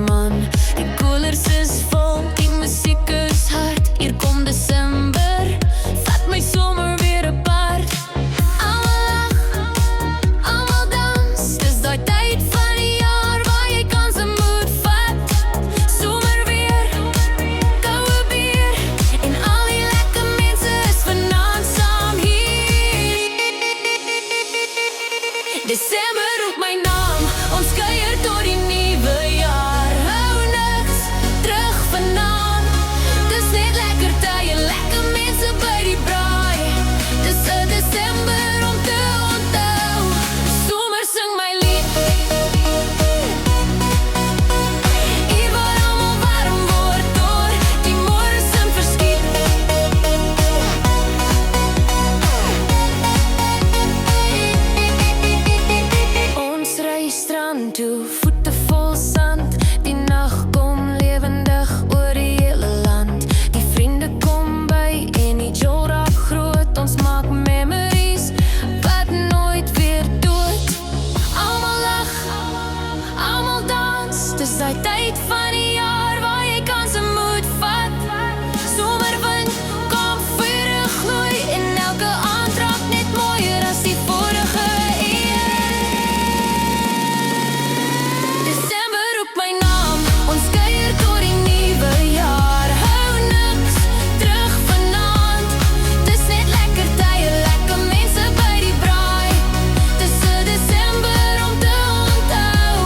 man. Die koelers is vol, die musiek is hard. Hier kom Desember, vat my somer weer apart. Almal lach, almal dans, dis daai tyd van die jaar waar jy kans moet vat. Somer weer, koue bier, en al die lekker mense is vanaand saam hier. Desember roep my naam, ons kuier tot die nuwe jaar. Hou niks terug vanaand, dis net lekker tye, lekker mense by die braai. Dis 'n Desember om te onthou, somer sing my lied. Hier waar almal warm word door die môre se verskiet. Ons ry strand toe, voete vol sand. Die nag kom lewendig oor die hele land. Die vriende kom by en die jol raak groot. Ons maak memories wat nooit weer dood. Almal lag, almal dans, dis daai tyd van die jaar waar jy kanse moet vat. Somerwind kom vurig gloei en elke aand raak net mooier as die vorige een. Desember roep my naam, ons kuier tot die nuwe jaar. Hou niks terug vanaand, dis net lekker tye, lekker mense by die braai. Dis 'n Desember om te onthou,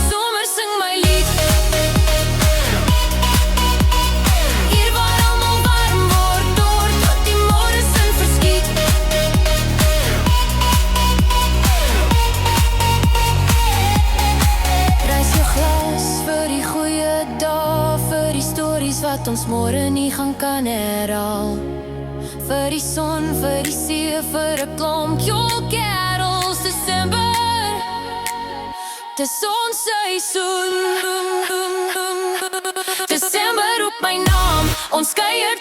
somer sing my lied. Hier waar almal warm word door tot die môre se verskiet. Reis jou glas vir die goeie dae, vir die stories wat ons môre nie gaan kan herhaal. Vir die son, vir die see, vir 'n klomp jolkerels. Desember, dis ons seisoen. Desember roep my naam, ons kuier